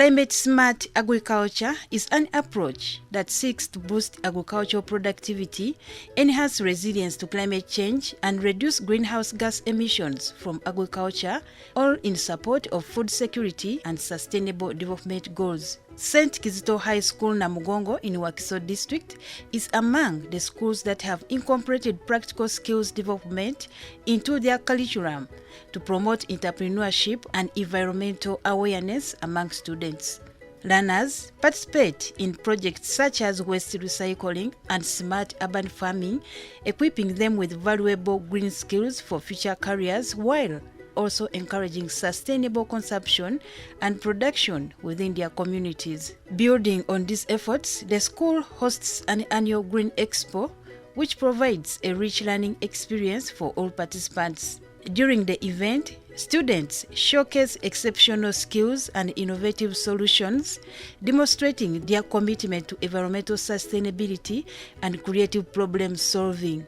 Climate-smart agriculture is an approach that seeks to boost agricultural productivity, enhance resilience to climate change, and reduce greenhouse gas emissions from agriculture, all in support of food security and sustainable development goals. St. Kizito High School Namugongo in Wakiso District is among the schools that have incorporated practical skills development into their curriculum to promote entrepreneurship and environmental awareness among students. Learners participate in projects such as waste recycling and smart urban farming, equipping them with valuable green skills for future careers while also encouraging sustainable consumption and production within their communities. Building on these efforts, the school hosts an annual Green Expo, which provides a rich learning experience for all participants. During the event, students showcase exceptional skills and innovative solutions, demonstrating their commitment to environmental sustainability and creative problem solving.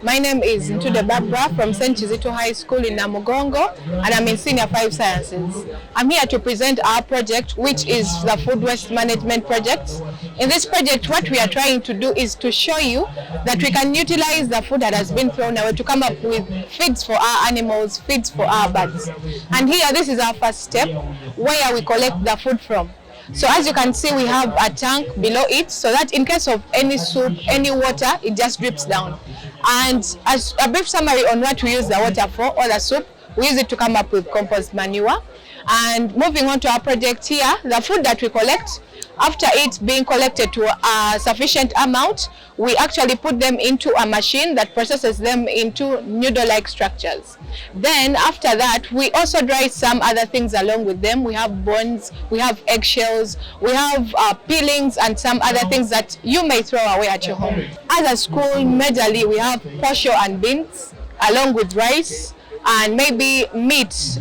My name is Barbara from St. Kizito High School in Namugongo, and I'm in Senior 5 Sciences. I'm here to present our project, which is the Food Waste Management Project. In this project, what we are trying to do is to show you that we can utilize the food that has been thrown away to come up with feeds for our animals, feeds for our birds. And here, this is our first step, where we collect the food from. So as you can see, we have a tank below it, so that in case of any soup, any water, it just drips down. And as a brief summary on what we use the water for, or the soup, we use it to come up with compost manure. And moving on to our project here, the food that we collect, after it being collected to a sufficient amount, we actually put them into a machine that processes them into noodle-like structures. Then after that, we also dry some other things along with them. We have bones, we have eggshells, we have peelings and some other things that you may throw away at your home. As a school, majorly we have posho and beans along with rice, and maybe bones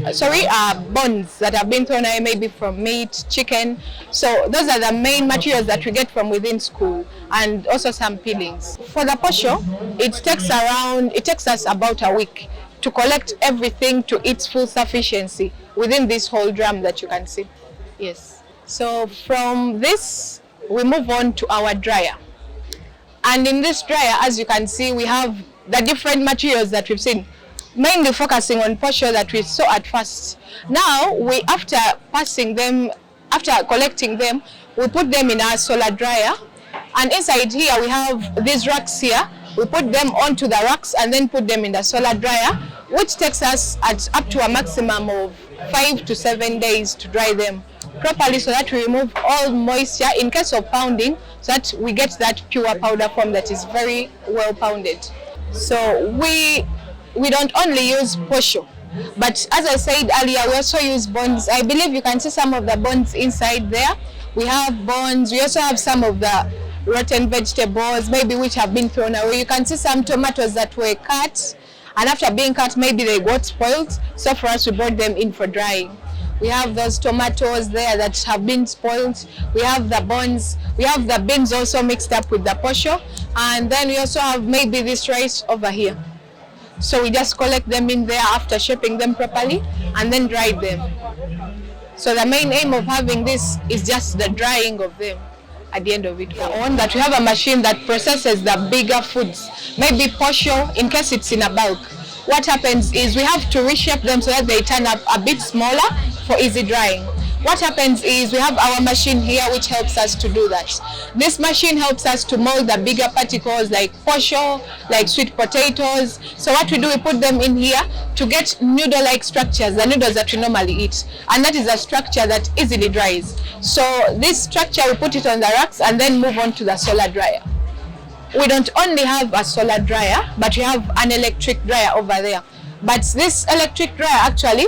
that have been thrown away, maybe from meat, chicken. So those are the main materials that we get from within school, and also some peelings. For the posho, it takes us about a week to collect everything to its full sufficiency within this whole drum that you can see. Yes. So from this, we move on to our dryer. And in this dryer, as you can see, we have the different materials that we've seen, mainly focusing on posho that we saw at first. Now, after collecting them, we put them in our solar dryer. And inside here, we have these racks here. We put them onto the racks and then put them in the solar dryer, which takes us up to a maximum of 5 to 7 days to dry them properly, so that we remove all moisture in case of pounding, so that we get that pure powder form that is very well pounded. So we don't only use posho, but as I said earlier, we also use bones. I believe you can see some of the bones inside there. We have bones. We also have some of the rotten vegetables, maybe which have been thrown away. You can see some tomatoes that were cut, and after being cut, maybe they got spoiled. So for us, we brought them in for drying. We have those tomatoes there that have been spoiled. We have the bones. We have the beans also mixed up with the posho. And then we also have maybe this rice over here. So we just collect them in there after shaping them properly and then dry them. So the main aim of having this is just the drying of them at the end of it. That we have a machine that processes the bigger foods, maybe posho in case it's in a bulk. What happens is we have to reshape them so that they turn up a bit smaller for easy drying. What happens is we have our machine here which helps us to do that. This machine helps us to mold the bigger particles like posho, like sweet potatoes. So what we do, we put them in here to get noodle-like structures, the noodles that we normally eat. And that is a structure that easily dries. So this structure, we put it on the racks and then move on to the solar dryer. We don't only have a solar dryer, but we have an electric dryer over there. But this electric dryer, actually,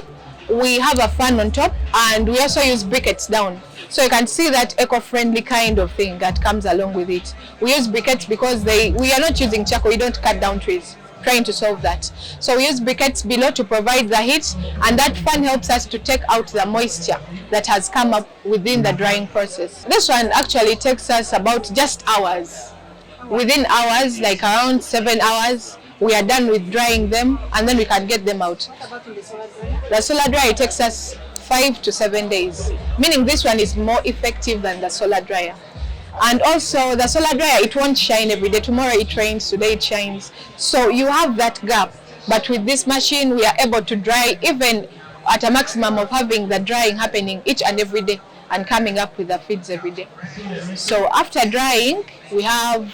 we have a fan on top, and we also use briquettes down. So you can see that eco-friendly kind of thing that comes along with it. We use briquettes because we are not using charcoal, we don't cut down trees, trying to solve that. So we use briquettes below to provide the heat, and that fan helps us to take out the moisture that has come up within the drying process. This one actually takes us about just hours. Within hours, like around 7 hours, we are done with drying them, and then we can get them out. The solar dryer takes us 5 to 7 days, meaning this one is more effective than the solar dryer. And also the solar dryer, it won't shine every day. Tomorrow it rains, today it shines. So you have that gap. But with this machine, we are able to dry even at a maximum of having the drying happening each and every day and coming up with the feeds every day. So after drying, we have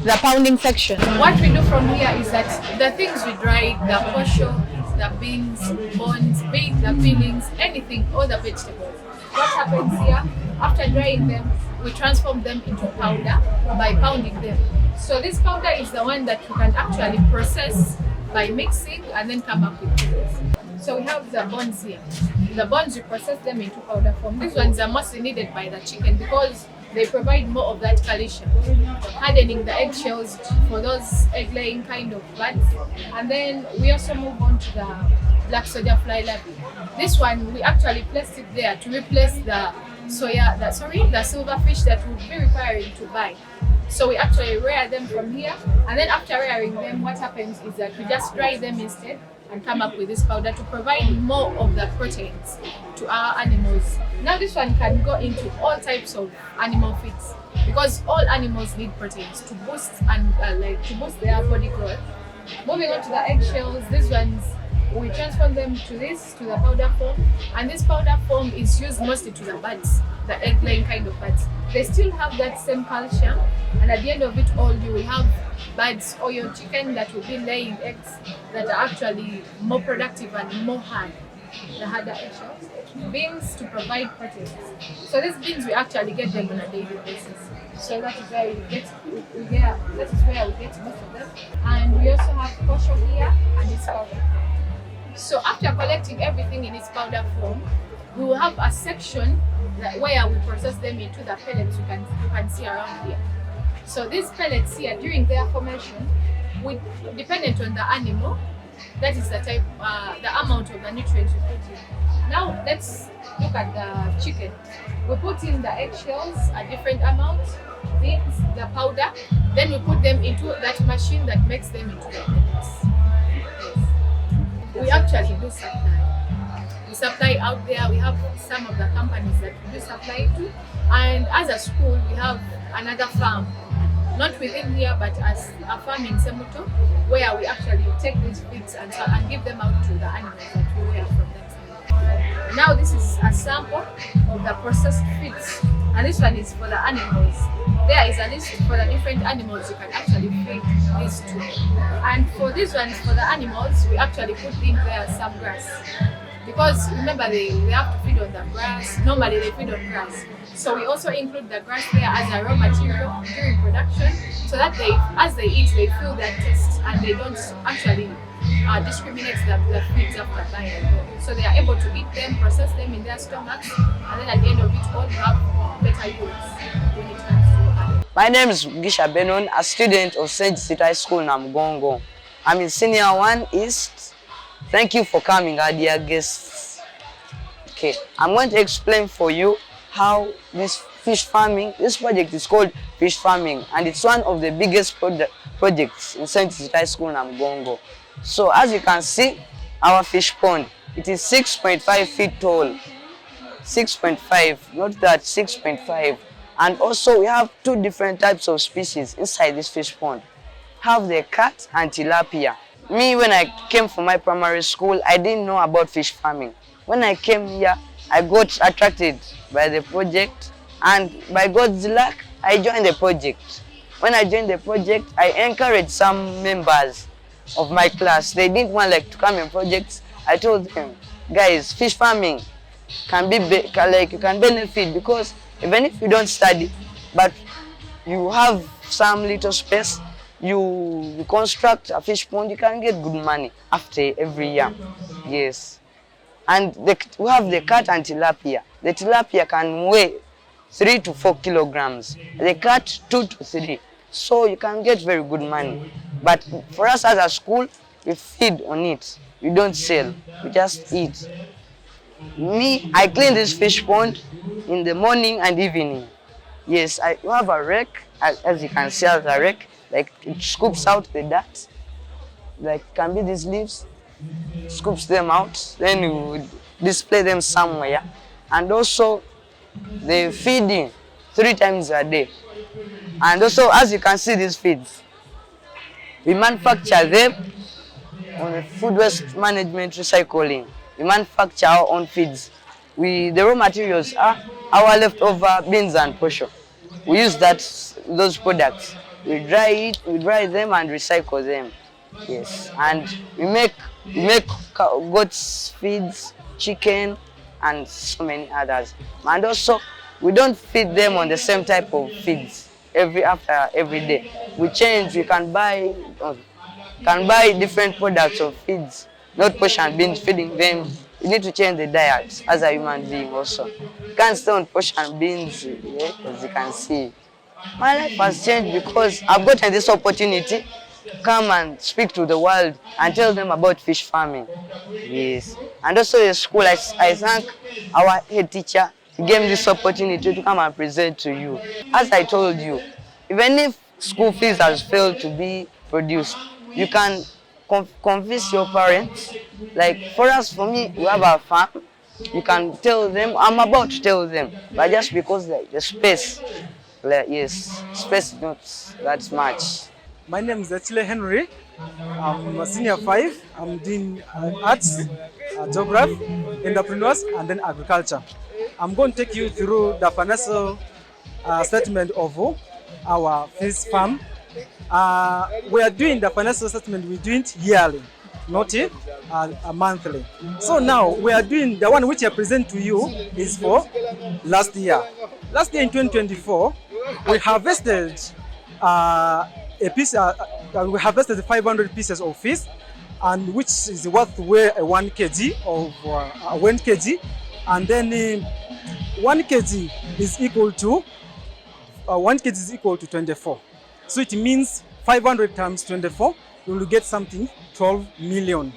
the pounding section. What we do from here is that the things we dry, the posho, the beans, bones, beans, the peelings, anything, all the vegetables. What happens here, after drying them, we transform them into powder by pounding them. So this powder is the one that we can actually process by mixing and then come up with pellets. So we have the bones here. The bones, we process them into powder form. These ones are mostly needed by the chicken because they provide more of that calcium, hardening the eggshells for those egg-laying kind of birds. And then we also move on to the black soldier fly larvae. This one, we actually placed it there to replace the silverfish that we'll be requiring to buy. So we actually rear them from here, and then after rearing them, what happens is that we just dry them instead and come up with this powder to provide more of the proteins to our animals. Now this one can go into all types of animal feeds because all animals need proteins to boost and to boost their body growth. Moving on to the eggshells, these ones we transform them to the powder form, and this powder form is used mostly to the birds, the egg-laying kind of birds. They still have that same calcium, and at the end of it all, you will have birds or your chicken that will be laying eggs that are actually more productive and more hard, the harder eggshells. Beans to provide proteins. So these beans we actually get them on a daily basis. So that is where we get most of them. And we also have posho here and its powder. So after collecting everything in its powder form, we will have a section where we process them into the pellets you can see around here. So these pellets here, during their formation, dependent on the animal, that is the type, the amount of the nutrients we put in. Now let's look at the chicken. We put in the eggshells a different amount, beans, the powder, then we put them into that machine that makes them into the pellets. We actually do supply. We supply out there. We have some of the companies that we do supply to, and as a school, we have another farm, not within here, but as a farm in Semuto, where we actually take these feeds and give them out to the animals that we rear from them. Now this is a sample of the processed feeds, and this one is for the animals. There is a list for the different animals you can actually feed these to. And for these ones, for the animals, we actually put in there some grass. Because remember, they have to feed on the grass. Normally they feed on grass. So we also include the grass there as a raw material during production, so that as they eat, they feel their taste and they don't actually discriminate the feeds after buying. So they are able to eat them, process them in their stomachs, and then at the end of it all, you have better yields when it comes to animals. My name is Gisha Benon, a student of Kizito High School Namugongo. I'm in Senior 1 East. Thank you for coming, our dear guests. Okay, I'm going to explain for you how this project is called fish farming, and it's one of the biggest projects in Kizito High School Namugongo. So as you can see, our fish pond, it is 6.5 feet tall. 6.5, not that, 6.5. And also we have two different types of species inside this fish pond. Have the cat and tilapia. Me, when I came from my primary school, I didn't know about fish farming. When I came here, I got attracted by the project, and by God's luck, I joined the project. When I joined the project, I encouraged some members of my class. They didn't want to come in projects. I told them, guys, fish farming can be you can benefit, because even if you don't study, but you have some little space, you construct a fish pond, you can get good money after every year. Yes. And we have the cat and tilapia. The tilapia can weigh 3 to 4 kilograms. The cat 2 to 3. So you can get very good money. But for us as a school, we feed on it. We don't sell. We just eat. Me, I clean this fish pond in the morning and evening. Yes, I have a rake, as you can see, as a rake. Like, it scoops out the dirt. Like, can be these leaves. scoops them out, then we would display them somewhere. And also the feeding 3 times a day. And also, as you can see, these feeds, we manufacture them on the food waste management recycling. We manufacture our own feeds. The raw materials are our leftover beans and posho. We use those products. We dry them and recycle them. Yes, and we make goats feeds, chicken, and so many others. And also, we don't feed them on the same type of feeds after every day. We change. We can buy different products of feeds, not push and beans feeding them. You need to change the diet as a human being also. You can't stay on push and beans, yeah, as you can see. My life has changed because I've gotten this opportunity to come and speak to the world and tell them about fish farming. Yes. And also in school, I thank our head teacher. He gave me this opportunity to come and present to you. As I told you, even if school fees has failed to be produced, you can convince your parents. Like for me, we have a farm. You can tell them, I'm about to tell them, but just because the space, yes, space is not that much. My name is actually Henry. I'm a senior 5. I'm doing arts, geography, entrepreneurs, and then agriculture. I'm going to take you through the financial statement of our fish farm. We are doing the financial statement, we do it yearly, not monthly. So now we are doing the one which I present to you is for last year. Last year in 2024, we harvested we harvested 500 pieces of fish, and which is worth 1 kg of 1 kg, and then 1 kg is equal to 1 kg is equal to 24. So it means 500 times 24, you will get something 12 million.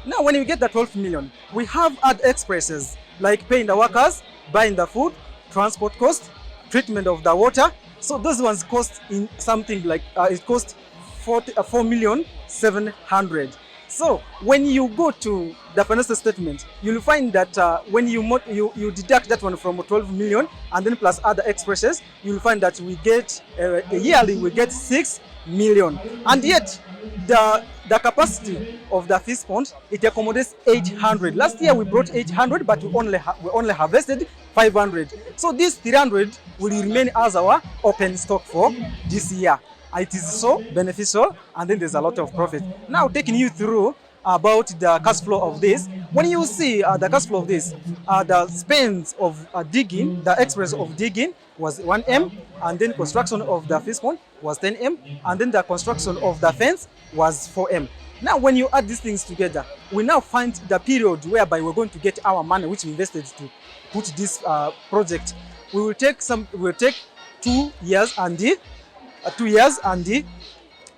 Now when you get the 12 million, we have other expenses like paying the workers, buying the food, transport cost, treatment of the water. So those ones cost in something like it cost 4,700,000. So when you go to the financial statement, you'll find that when you deduct that one from 12 million and then plus other expenses, you'll find that we get yearly we get 6 million. And yet the capacity of the fish pond, it accommodates 800. Last year we brought 800, but we only harvested 500. So this 300 will remain as our open stock for this year. It is so beneficial, and then there's a lot of profit. Now taking you through about the cash flow of this. When you see the cash flow of this, the spends of digging, the expense of digging was 1M, and then construction of the fish pond was 10M, and then the construction of the fence was 4M. Now when you add these things together, we now find the period whereby we're going to get our money which we invested to put this project. We'll take 2 years and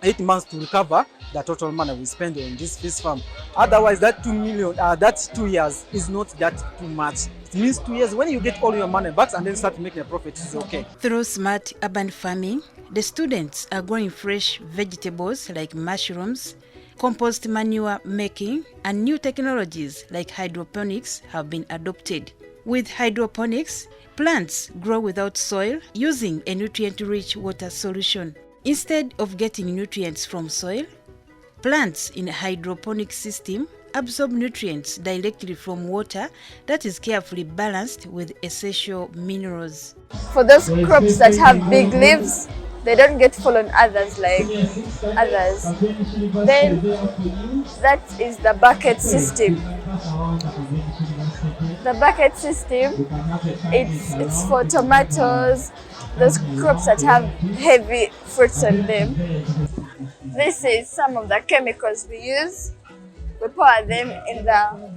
8 months to recover the total money we spend on this fish farm. Otherwise, that 2 million, that 2 years is not that too much. It means 2 years, when you get all your money back and then start making a profit, it's okay. Through smart urban farming, the students are growing fresh vegetables like mushrooms, compost manure making, and new technologies like hydroponics have been adopted. With hydroponics, plants grow without soil using a nutrient-rich water solution. Instead of getting nutrients from soil, plants in a hydroponic system absorb nutrients directly from water that is carefully balanced with essential minerals. For those crops that have big leaves, they don't get fallen others like others. Then that is the bucket system. The bucket system, it's for tomatoes, those crops that have heavy fruits on them. This is some of the chemicals we use. We pour them in the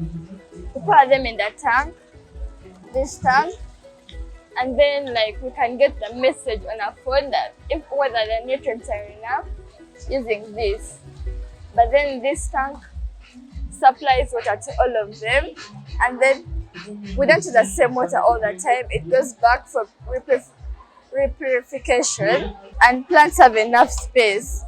tank, this tank, and then like we can get the message on our phone that whether the nutrients are enough using this. But then this tank supplies water to all of them, and then we don't use the same water all the time. It goes back for repurification, and plants have enough space.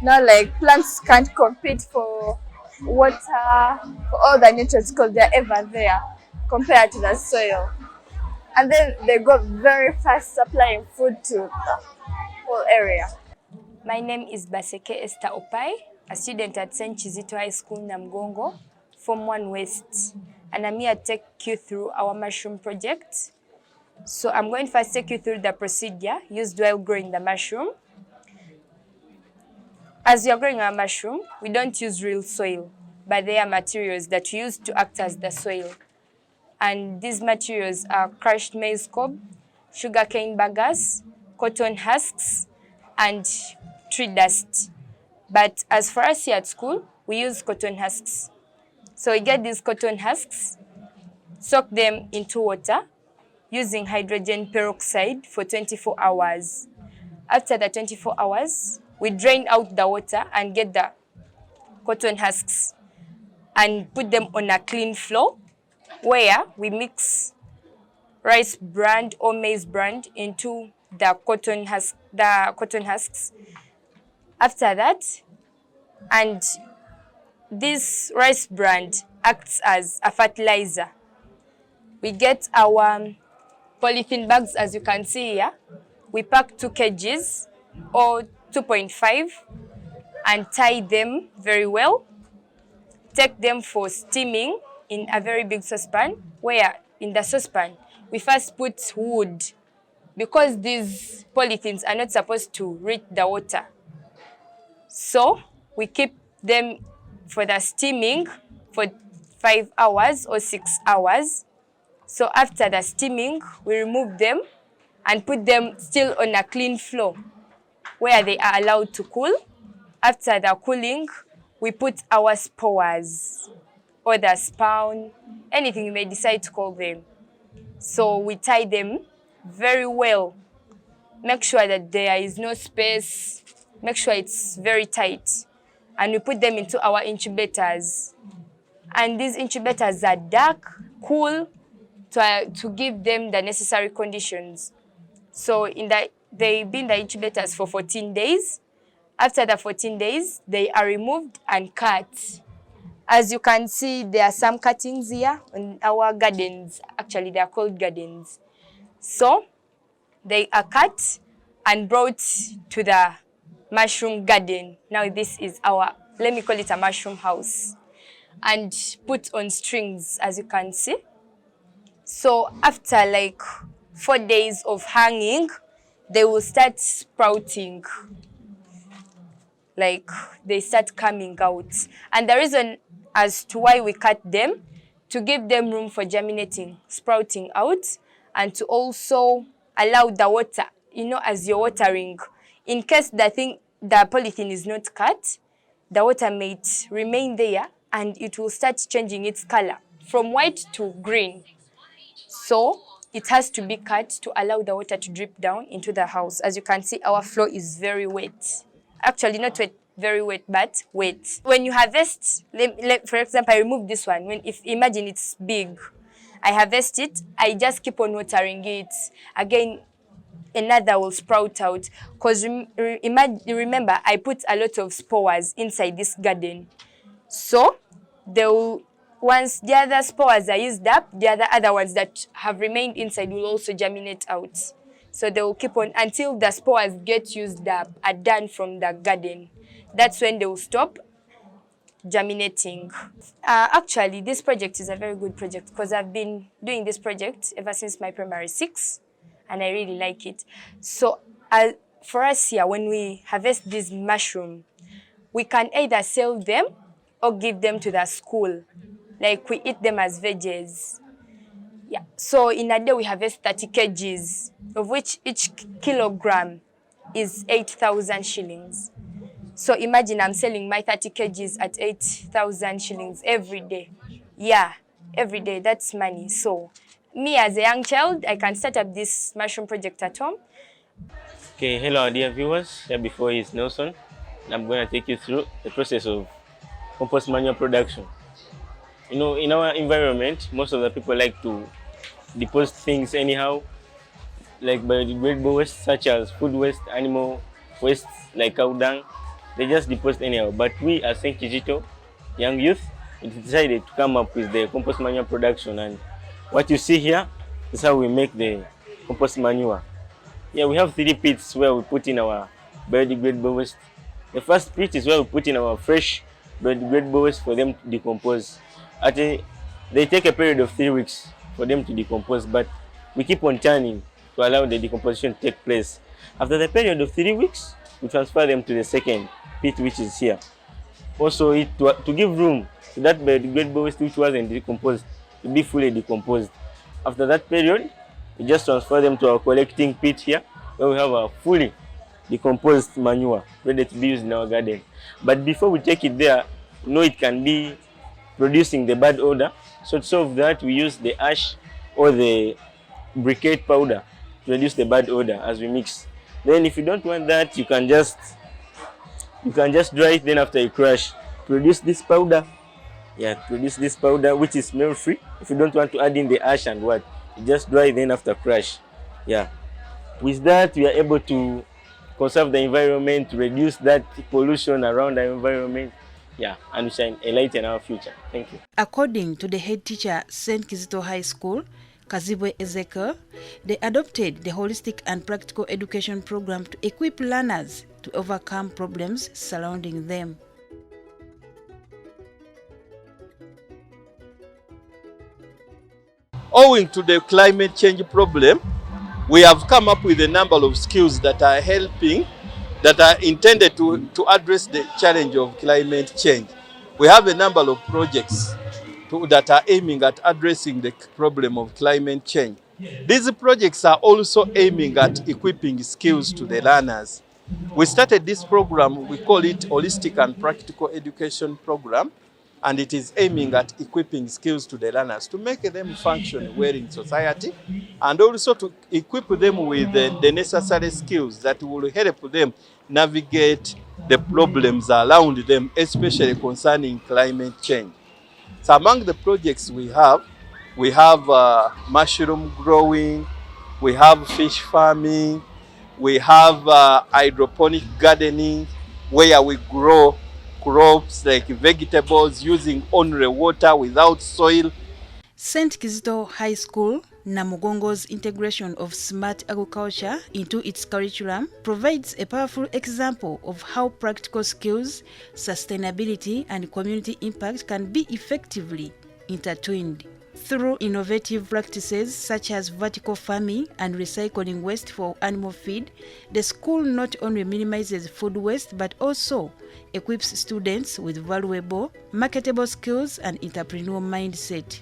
Not like plants can't compete for water, for all the nutrients because they're ever there compared to the soil. And then they got very fast supplying food to the whole area. My name is Baseke Esther Opai, a student at Kizito High School Namugongo, Form 1 West. And I'm here to take you through our mushroom project. So I'm going to first take you through the procedure used while growing the mushroom. As we are growing our mushroom, we don't use real soil, but they are materials that we use to act as the soil. And these materials are crushed maize cob, sugarcane bagasse, cotton husks, and tree dust. But as for us here at school, we use cotton husks. So we get these cotton husks, soak them into water using hydrogen peroxide for 24 hours. After the 24 hours, we drain out the water and get the cotton husks and put them on a clean floor where we mix rice bran or maize bran into the cotton husks. After that, and this rice bran acts as a fertilizer. We get our polythene bags, as you can see here. We pack 2 kgs or 2.5 and tie them very well. Take them for steaming in a very big saucepan, where in the saucepan we first put wood because these polythenes are not supposed to reach the water. So we keep them for the steaming for 5 hours or 6 hours. So after the steaming, we remove them and put them still on a clean floor where they are allowed to cool. After the cooling, we put our spores or the spawn, anything you may decide to call them. So we tie them very well. Make sure that there is no space. Make sure it's very tight. And we put them into our incubators. And these incubators are dark, cool, to give them the necessary conditions. So they've been in the incubators for 14 days. After the 14 days, they are removed and cut. As you can see, there are some cuttings here in our gardens. Actually, they are called gardens. So they are cut and brought to the mushroom garden. Now this is our, let me call it a mushroom house, and put on strings, as you can see. So after like 4 days of hanging, they will start sprouting. Like they start coming out. And the reason as to why we cut them, to give them room for germinating, sprouting out, and to also allow the water, as you're watering, in case the polythene is not cut, the water may remain there and it will start changing its color from white to green. So it has to be cut to allow the water to drip down into the house. As you can see, our floor is very wet. Actually, not wet, very wet, but wet. When you harvest, for example, I remove this one. Imagine it's big. I harvest it, I just keep on watering it. Again, another will sprout out. Because remember, I put a lot of spores inside this garden. So once the other spores are used up, the other ones that have remained inside will also germinate out. So they will keep on until the spores get used up, are done from the garden. That's when they will stop germinating. Actually, this project is a very good project because I've been doing this project ever since my primary 6, and I really like it. So for us here, when we harvest this mushroom, we can either sell them or give them to the school. Like we eat them as veggies. Yeah. So in a day we harvest 30 kgs, of which each kilogram is 8,000 shillings. So imagine I'm selling my 30 kgs at 8,000 shillings every day. Yeah, every day, that's money. So me as a young child, I can start up this mushroom project at home. Okay, hello dear viewers. Here before is Nelson. I'm going to take you through the process of compost manure production. In our environment, most of the people like to deposit things anyhow, like biodegradable waste such as food waste, animal waste like cow dung. They just deposit anyhow. But we at St. Kizito, young youth, we decided to come up with the compost manure production. And what you see here is how we make the compost manure. Yeah, we have 3 pits where we put in our biodegradable waste. The first pit is where we put in our fresh biodegradable waste for them to decompose. They take a period of 3 weeks for them to decompose, but we keep on turning to allow the decomposition to take place. After the period of 3 weeks, we transfer them to the second pit, which is here. Also, to give room to that biodegradable waste which wasn't decomposed to be fully decomposed. After that period, we just transfer them to our collecting pit here, where we have a fully decomposed manure ready to be used in our garden. But before we take it there, we know it can be producing the bad odor. So to solve that, we use the ash or the briquette powder to reduce the bad odor as we mix. Then if you don't want that, you can just dry it. Then after you crush, produce this powder. Yeah, produce this powder which is smell free. If you don't want to add in the ash and what, you just dry then after crush. Yeah. With that, we are able to conserve the environment, to reduce that pollution around the environment. Yeah, and we shall enlighten our future. Thank you. According to the head teacher, St. Kizito High School, Kazibwe Ezekiel, they adopted the holistic and practical education program to equip learners to overcome problems surrounding them. Owing to the climate change problem, we have come up with a number of skills that are intended to address the challenge of climate change. We have a number of projects that are aiming at addressing the problem of climate change. These projects are also aiming at equipping skills to the learners. We started this program, we call it Holistic and Practical Education Program, and it is aiming at equipping skills to the learners to make them function well in society, and also to equip them with the necessary skills that will help them navigate the problems around them, especially concerning climate change. So among the projects we have mushroom growing, we have fish farming, we have hydroponic gardening, where we grow crops like vegetables using only water without soil. St. Kizito High School Namugongo's integration of smart agriculture into its curriculum provides a powerful example of how practical skills, sustainability, and community impact can be effectively intertwined. Through innovative practices such as vertical farming and recycling waste for animal feed, the school not only minimizes food waste but also equips students with valuable, marketable skills and entrepreneurial mindset.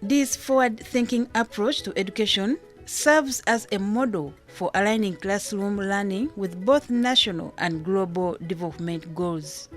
This forward-thinking approach to education serves as a model for aligning classroom learning with both national and global development goals.